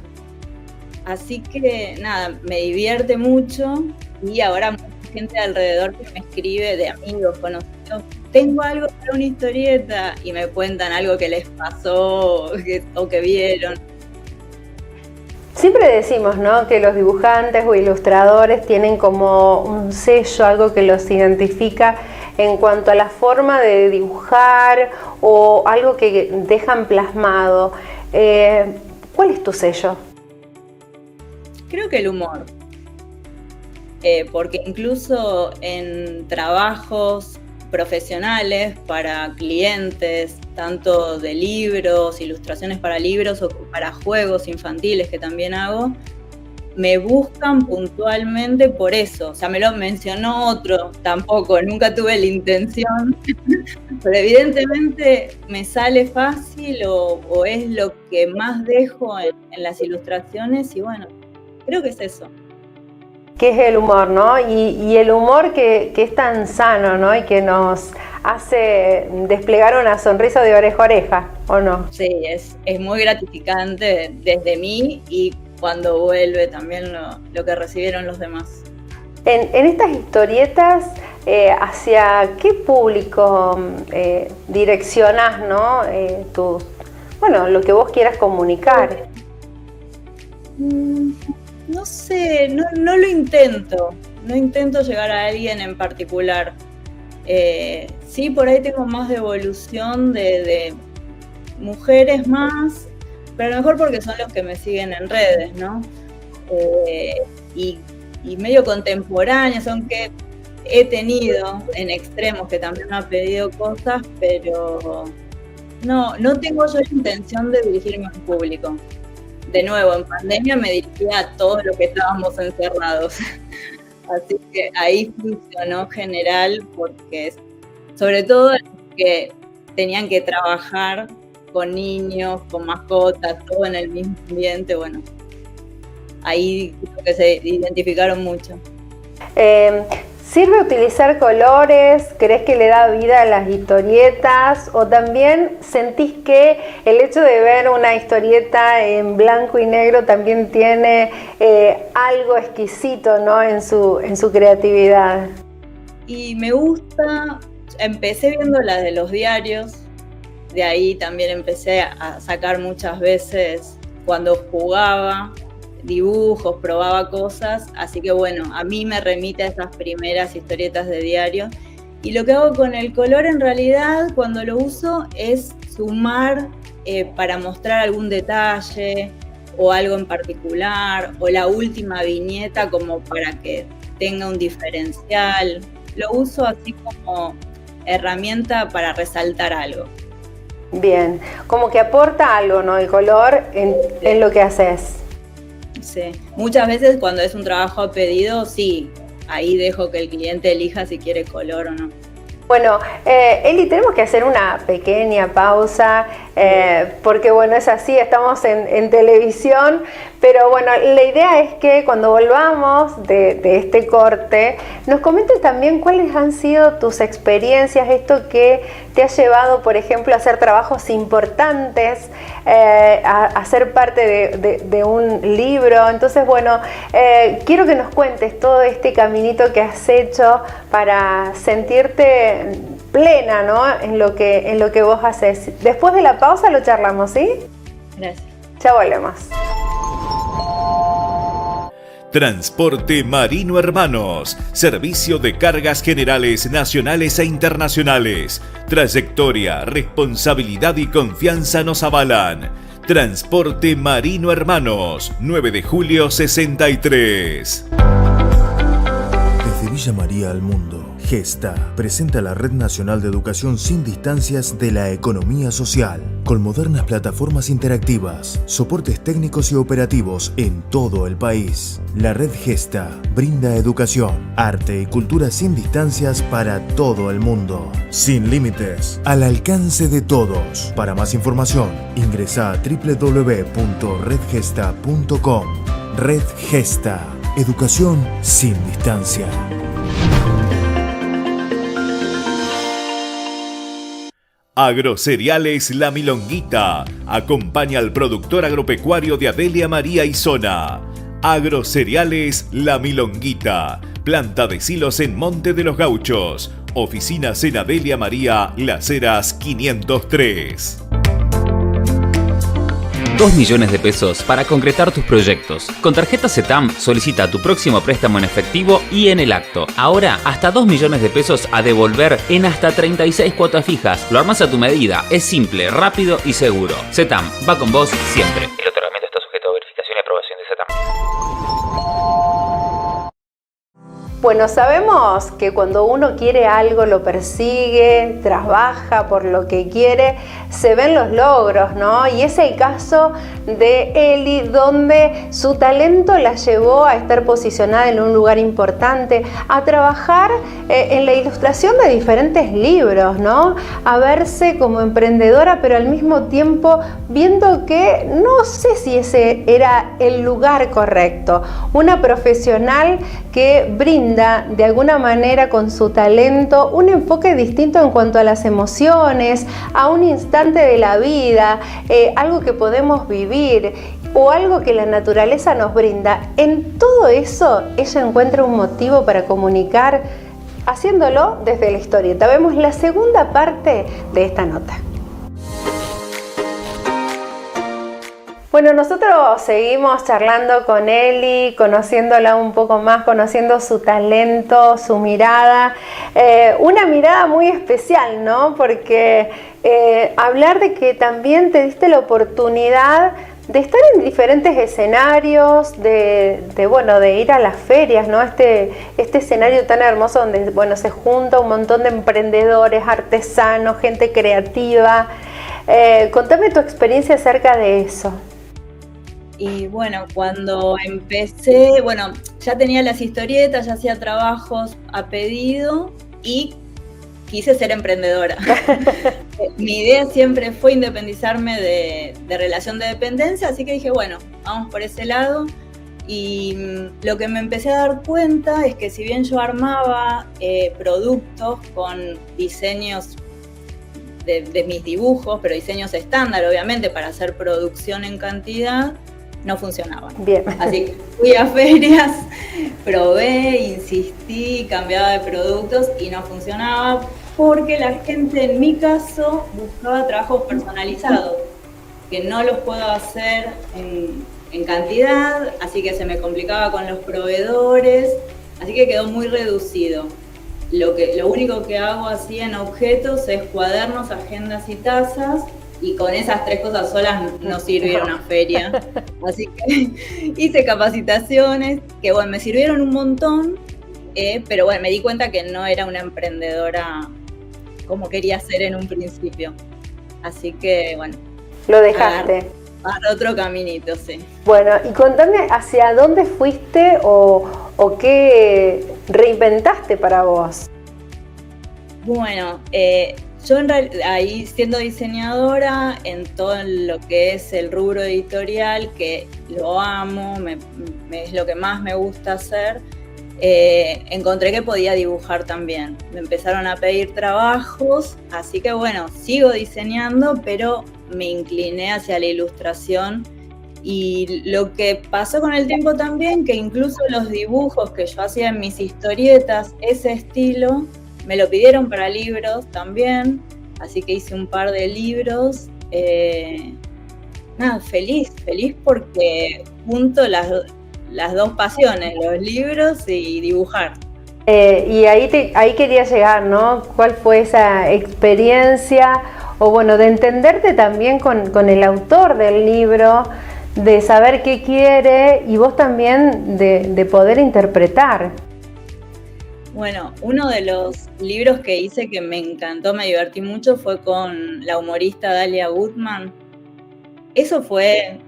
Así que nada, me divierte mucho, y ahora mucha gente alrededor que me escribe, de amigos, conocidos, tengo algo para una historieta, y me cuentan algo que les pasó o que vieron. Siempre decimos, ¿no?, que los dibujantes o ilustradores tienen como un sello, algo que los identifica. en cuanto a la forma de dibujar o algo que dejan plasmado. ¿Cuál es tu sello? Creo que el humor. Porque incluso en trabajos profesionales para clientes, tanto de libros, ilustraciones para libros o para juegos infantiles que también hago, me buscan puntualmente por eso. O sea, me lo mencionó otro, tampoco, nunca tuve la intención, pero evidentemente me sale fácil o es lo que más dejo en las ilustraciones y bueno, creo que es eso. Que es el humor, ¿no? Y el humor que es tan sano, ¿no? Y que nos hace desplegar una sonrisa de oreja a oreja, ¿o no? Sí, es muy gratificante desde mí y cuando vuelve también lo que recibieron los demás. En estas historietas, ¿hacia qué público direccionás, ¿no? Lo que vos quieras comunicar. No sé, no lo intento. No intento llegar a alguien en particular. Sí, por ahí tengo más devolución de mujeres más, pero a lo mejor porque son los que me siguen en redes, ¿no? Y medio contemporáneos, aunque he tenido en extremos que también me han pedido cosas, pero no tengo yo la intención de dirigirme a un público. De nuevo, en pandemia me dirigía a todos los que estábamos encerrados. Así que ahí funcionó general porque, sobre todo los que tenían que trabajar con niños, con mascotas, todo en el mismo ambiente, bueno, ahí creo que se identificaron mucho. ¿Sirve utilizar colores? ¿Crees que le da vida a las historietas? ¿O también sentís que el hecho de ver una historieta en blanco y negro también tiene algo exquisito, ¿no? en su creatividad? Y me gusta, empecé viendo las de los diarios, de ahí también empecé a sacar muchas veces cuando jugaba dibujos, probaba cosas, así que bueno, a mí me remite a esas primeras historietas de diario. Y lo que hago con el color en realidad cuando lo uso es sumar para mostrar algún detalle o algo en particular, o la última viñeta como para que tenga un diferencial. Lo uso así como herramienta para resaltar algo. Bien, como que aporta algo, ¿no? El color en lo que haces. Sí, muchas veces cuando es un trabajo a pedido, sí, ahí dejo que el cliente elija si quiere color o no. Bueno, Eli, tenemos que hacer una pequeña pausa porque bueno, es así, estamos en televisión, pero bueno, la idea es que cuando volvamos de este corte, nos comentes también cuáles han sido tus experiencias, esto que te ha llevado, por ejemplo, a hacer trabajos importantes, a ser parte de un libro. Entonces, bueno, quiero que nos cuentes todo este caminito que has hecho para sentirte plena, ¿no? en lo que vos haces. Después de la pausa lo charlamos, ¿sí? Gracias. Ya volvemos. Transporte Marino Hermanos, servicio de cargas generales nacionales e internacionales. Trayectoria, responsabilidad y confianza nos avalan. Transporte Marino Hermanos, 9 de julio 63. Desde Villa María al mundo, Gesta presenta la Red Nacional de Educación sin Distancias de la Economía Social, con modernas plataformas interactivas, soportes técnicos y operativos en todo el país. La Red Gesta brinda educación, arte y cultura sin distancias para todo el mundo. Sin límites, al alcance de todos. Para más información, ingresa a www.redgesta.com. Red Gesta, educación sin distancia. Agrocereales La Milonguita acompaña al productor agropecuario de Adelia María y Zona. Agrocereales La Milonguita, planta de silos en Monte de los Gauchos, oficinas en Adelia María, Las Heras 503. 2 millones de pesos para concretar tus proyectos. Con tarjeta CETAM solicita tu próximo préstamo en efectivo y en el acto. Ahora, hasta 2 millones de pesos a devolver en hasta 36 cuotas fijas. Lo armas a tu medida. Es simple, rápido y seguro. CETAM va con vos siempre. El otorgamiento está sujeto a verificación y aprobación de CETAM. Bueno, sabemos que cuando uno quiere algo lo persigue, trabaja por lo que quiere, se ven los logros, ¿no? Y es el caso de Eli, donde su talento la llevó a estar posicionada en un lugar importante, a trabajar en la ilustración de diferentes libros, ¿no? A verse como emprendedora, pero al mismo tiempo viendo que no sé si ese era el lugar correcto. Una profesional que brinda de alguna manera con su talento un enfoque distinto en cuanto a las emociones, a un instante de la vida, algo que podemos vivir o algo que la naturaleza nos brinda. En todo eso ella encuentra un motivo para comunicar, haciéndolo desde la historieta. Vemos la segunda parte de esta nota. Bueno, nosotros seguimos charlando con Eli, conociéndola un poco más, conociendo su talento, su mirada, una mirada muy especial, ¿no? Porque hablar de que también te diste la oportunidad de estar en diferentes escenarios, de ir a las ferias, ¿no? Este escenario tan hermoso donde, bueno, se junta un montón de emprendedores, artesanos, gente creativa. Contame tu experiencia acerca de eso. Y bueno, cuando empecé, ya tenía las historietas, ya hacía trabajos a pedido y quise ser emprendedora. Mi idea siempre fue independizarme de relación de dependencia, así que dije, bueno, vamos por ese lado. Y lo que me empecé a dar cuenta es que si bien yo armaba productos con diseños de mis dibujos, pero diseños estándar, obviamente, para hacer producción en cantidad, no funcionaban. Bien. Así que fui a ferias, probé, insistí, cambiaba de productos y no funcionaba porque la gente, en mi caso, buscaba trabajos personalizados, que no los puedo hacer en cantidad, así que se me complicaba con los proveedores, así que quedó muy reducido. Lo único que hago así en objetos es cuadernos, agendas y tazas, y con esas 3 cosas solas no sirvieron a feria. Así que hice capacitaciones que me sirvieron un montón, pero me di cuenta que no era una emprendedora como quería ser en un principio. Así que lo dejaste. Para otro caminito, sí. Bueno, y contame hacia dónde fuiste o qué reinventaste para vos. Bueno, yo ahí siendo diseñadora en todo lo que es el rubro editorial, que lo amo, es lo que más me gusta hacer, encontré que podía dibujar también. Me empezaron a pedir trabajos, así que sigo diseñando, pero me incliné hacia la ilustración. Y lo que pasó con el tiempo también, que incluso los dibujos que yo hacía en mis historietas, ese estilo, me lo pidieron para libros también, así que hice un par de libros. Feliz porque junto las dos pasiones, los libros y dibujar. Y ahí quería llegar, ¿no? ¿Cuál fue esa experiencia? O de entenderte también con el autor del libro, de saber qué quiere y vos también de poder interpretar. Bueno, uno de los libros que hice que me encantó, me divertí mucho, fue con la humorista Dalia Gutman. Eso fue,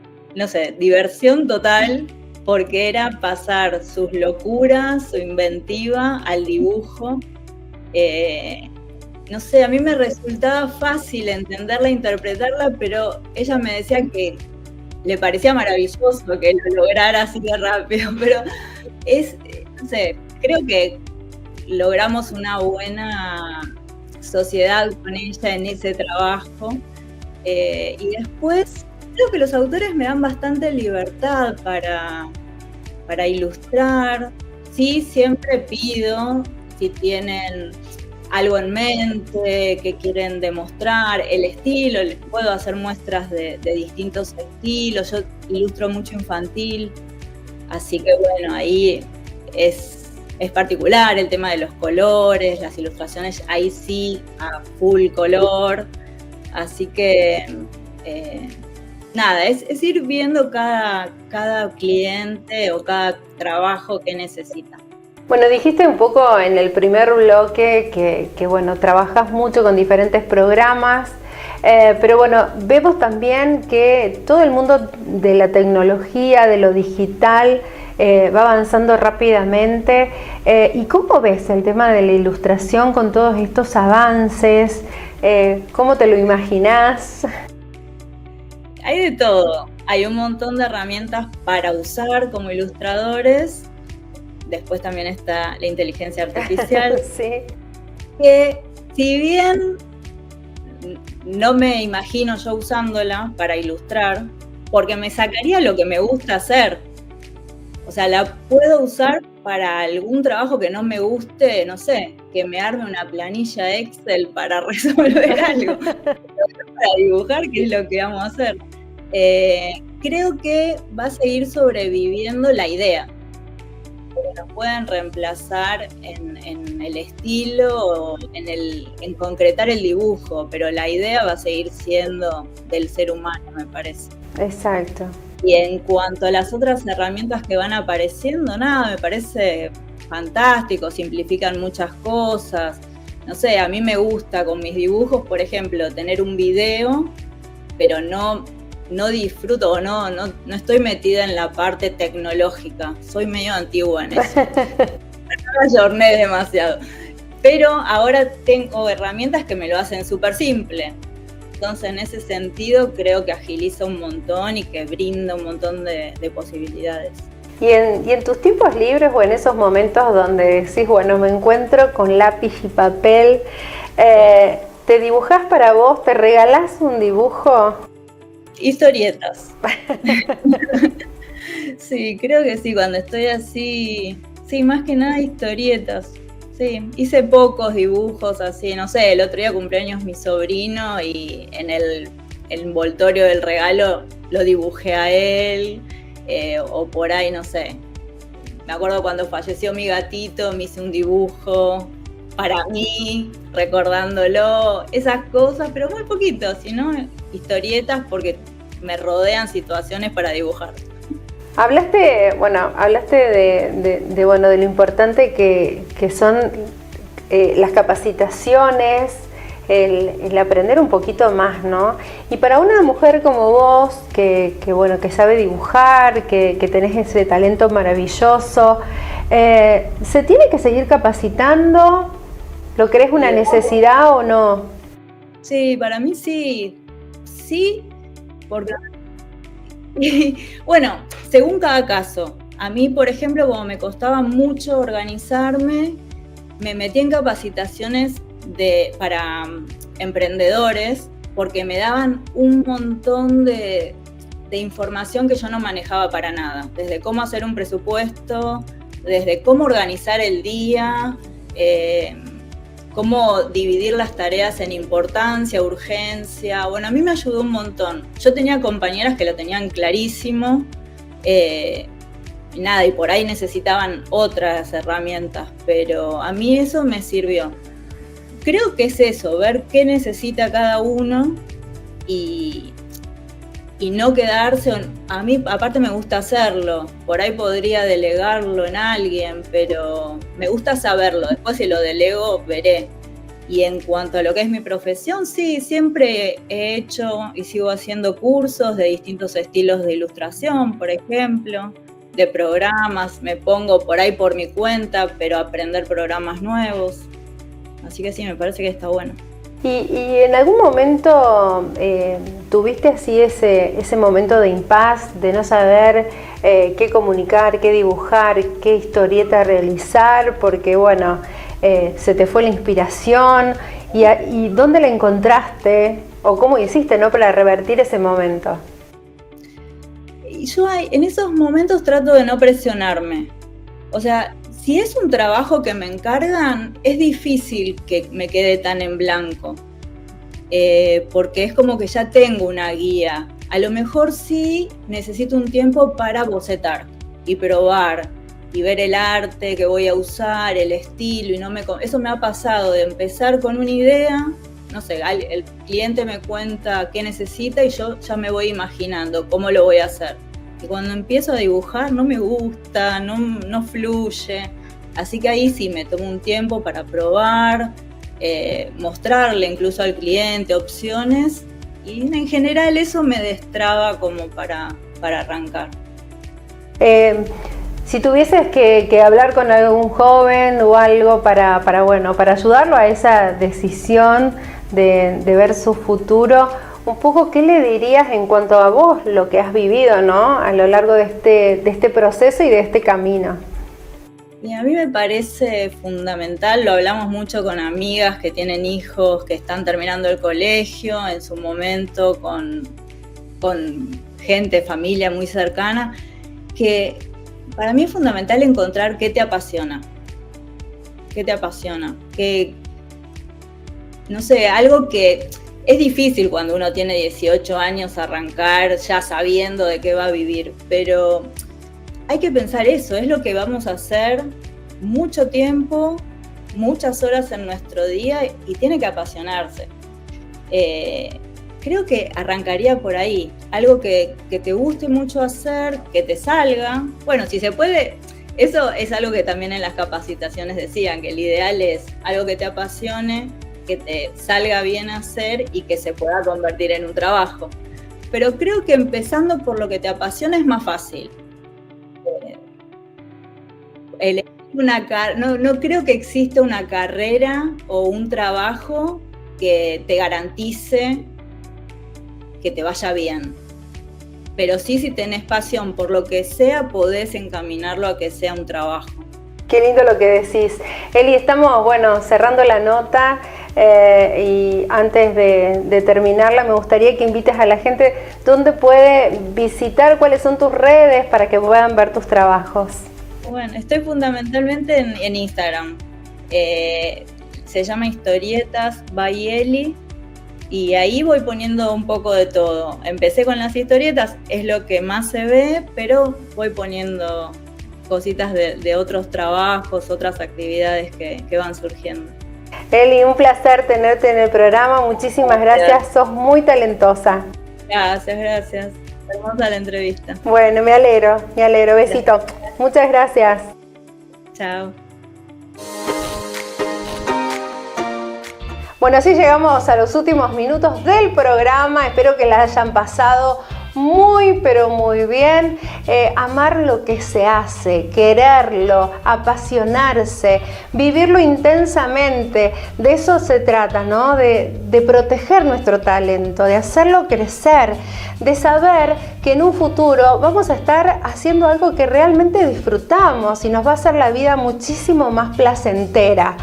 diversión total, porque era pasar sus locuras, su inventiva al dibujo. A mí me resultaba fácil entenderla, interpretarla, pero ella me decía que le parecía maravilloso que lo lograra así de rápido, pero creo que logramos una buena sociedad con ella en ese trabajo. Y después creo que los autores me dan bastante libertad para ilustrar. Sí, siempre pido si tienen algo en mente, qué quieren demostrar, el estilo, les puedo hacer muestras de distintos estilos, yo ilustro mucho infantil, así que bueno, ahí es particular el tema de los colores, las ilustraciones, ahí sí, a full color, así que nada, es ir viendo cada cliente o cada trabajo que necesita. Bueno, dijiste un poco en el primer bloque que bueno, trabajas mucho con diferentes programas, pero bueno, vemos también que todo el mundo de la tecnología, de lo digital, va avanzando rápidamente. ¿Y cómo ves el tema de la ilustración con todos estos avances? ¿Cómo te lo imaginás? Hay de todo. Hay un montón de herramientas para usar como ilustradores. Después también está la inteligencia artificial. Sí. Que si bien no me imagino yo usándola para ilustrar, porque me sacaría lo que me gusta hacer. O sea, la puedo usar para algún trabajo que no me guste, no sé, que me arme una planilla Excel para resolver algo, para dibujar, que es lo que vamos a hacer. Creo que va a seguir sobreviviendo la idea, porque nos pueden reemplazar en el estilo o en concretar el dibujo, pero la idea va a seguir siendo del ser humano, me parece. Exacto. Y en cuanto a las otras herramientas que van apareciendo, nada, me parece fantástico, simplifican muchas cosas. No sé, a mí me gusta con mis dibujos, por ejemplo, tener un video, pero no disfruto o no estoy metida en la parte tecnológica. Soy medio antigua en eso. No me ayorné demasiado. Pero ahora tengo herramientas que me lo hacen súper simple. Entonces, en ese sentido, creo que agiliza un montón y que brinda un montón de posibilidades. ¿Y en tus tiempos libres o en esos momentos donde decís, bueno, me encuentro con lápiz y papel, ¿te dibujás para vos? ¿Te regalás un dibujo? Historietas. Sí, creo que sí, cuando estoy así, sí, más que nada historietas. Sí, hice pocos dibujos así, no sé, el otro día cumpleaños mi sobrino y en el envoltorio del regalo lo dibujé a él, o por ahí, no sé. Me acuerdo cuando falleció mi gatito, me hice un dibujo para mí, recordándolo, esas cosas, pero muy poquito, sino historietas porque me rodean situaciones para dibujar. Hablaste de lo importante que son las capacitaciones, el aprender un poquito más, ¿no? Y para una mujer como vos, que sabe dibujar, que tenés ese talento maravilloso, ¿se tiene que seguir capacitando? ¿Lo crees una necesidad o no? Sí, para mí sí. Sí, porque... Bueno, según cada caso. A mí, por ejemplo, como me costaba mucho organizarme, me metí en capacitaciones para emprendedores porque me daban un montón de información que yo no manejaba para nada. Desde cómo hacer un presupuesto, desde cómo organizar el día, cómo dividir las tareas en importancia, urgencia. Bueno, a mí me ayudó un montón. Yo tenía compañeras que lo tenían clarísimo, y por ahí necesitaban otras herramientas, pero a mí eso me sirvió. Creo que es eso, ver qué necesita cada uno y no quedarse. A mí, aparte, me gusta hacerlo. Por ahí podría delegarlo en alguien, pero me gusta saberlo. Después, si lo delego, veré. Y en cuanto a lo que es mi profesión, sí, siempre he hecho y sigo haciendo cursos de distintos estilos de ilustración, por ejemplo, de programas. Me pongo por ahí por mi cuenta, pero aprender programas nuevos. Así que sí, me parece que está bueno. ¿Y en algún momento tuviste así ese momento de impas, de no saber qué comunicar, qué dibujar, qué historieta realizar? Porque se te fue la inspiración y ¿dónde la encontraste? ¿O cómo hiciste, no, para revertir ese momento? Yo en esos momentos trato de no presionarme. O sea, Si es un trabajo que me encargan, es difícil que me quede tan en blanco, porque es como que ya tengo una guía. A lo mejor sí necesito un tiempo para bocetar y probar y ver el arte que voy a usar, el estilo, y eso me ha pasado de empezar con una idea, no sé, el cliente me cuenta qué necesita y yo ya me voy imaginando cómo lo voy a hacer. Y cuando empiezo a dibujar no me gusta, no fluye, así que ahí sí me tomo un tiempo para probar, mostrarle incluso al cliente opciones, y en general eso me destraba como para arrancar. Si tuvieses que hablar con algún joven o algo para ayudarlo a esa decisión de ver su futuro, un poco, ¿qué le dirías en cuanto a vos, lo que has vivido, ¿no?, a lo largo de este proceso y de este camino? Y a mí me parece fundamental, lo hablamos mucho con amigas que tienen hijos, que están terminando el colegio, en su momento con gente, familia muy cercana, que para mí es fundamental encontrar qué te apasiona. ¿Qué te apasiona? No sé, algo que es difícil cuando uno tiene 18 años arrancar ya sabiendo de qué va a vivir, pero hay que pensar eso, es lo que vamos a hacer mucho tiempo, muchas horas en nuestro día, y tiene que apasionarse. Creo que arrancaría por ahí, algo que te guste mucho hacer, que te salga. Bueno, si se puede, eso es algo que también en las capacitaciones decían, que el ideal es algo que te apasione, que te salga bien hacer y que se pueda convertir en un trabajo. Pero creo que empezando por lo que te apasiona es más fácil. No creo que exista una carrera o un trabajo que te garantice que te vaya bien. Pero sí, si tenés pasión por lo que sea, podés encaminarlo a que sea un trabajo. Qué lindo lo que decís. Eli, estamos, cerrando la nota y antes de terminarla me gustaría que invites a la gente dónde puede visitar, cuáles son tus redes para que puedan ver tus trabajos. Bueno, estoy fundamentalmente en Instagram. Se llama Historietas by Eli. Y ahí voy poniendo un poco de todo. Empecé con las historietas, es lo que más se ve, pero voy poniendo cositas de otros trabajos, otras actividades que van surgiendo. Eli, un placer tenerte en el programa. Muchísimas gracias. Sos muy talentosa. Gracias. Hermosa la entrevista. Bueno, me alegro. Besito. Gracias. Muchas gracias. Chao. Bueno, así llegamos a los últimos minutos del programa. Espero que la hayan pasado muy, pero muy bien. Amar lo que se hace, quererlo, apasionarse, vivirlo intensamente. De eso se trata, ¿no? De proteger nuestro talento, de hacerlo crecer, de saber que en un futuro vamos a estar haciendo algo que realmente disfrutamos y nos va a hacer la vida muchísimo más placentera.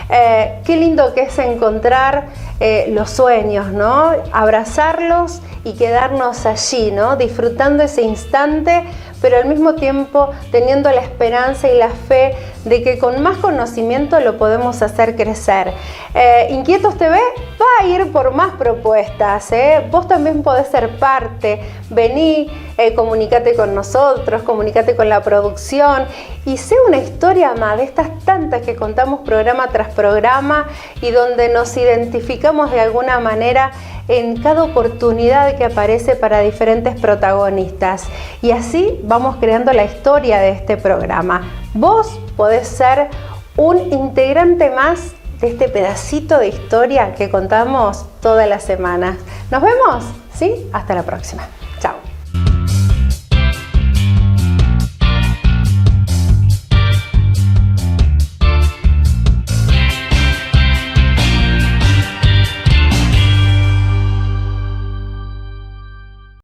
Qué lindo que es encontrar los sueños, ¿no? Abrazarlos y quedarnos allí, ¿no? Disfrutando ese instante, pero al mismo tiempo teniendo la esperanza y la fe de que con más conocimiento lo podemos hacer crecer. Inquietos TV va a ir por más propuestas, Vos también podés ser parte. Vení, comunicate con nosotros, comunicate con la producción y sé una historia más de estas tantas que contamos programa tras programa y donde nos identificamos de alguna manera en cada oportunidad que aparece para diferentes protagonistas. Y así vamos creando la historia de este programa. Vos podés ser un integrante más de este pedacito de historia que contamos todas las semanas. ¿Nos vemos? ¿Sí? Hasta la próxima.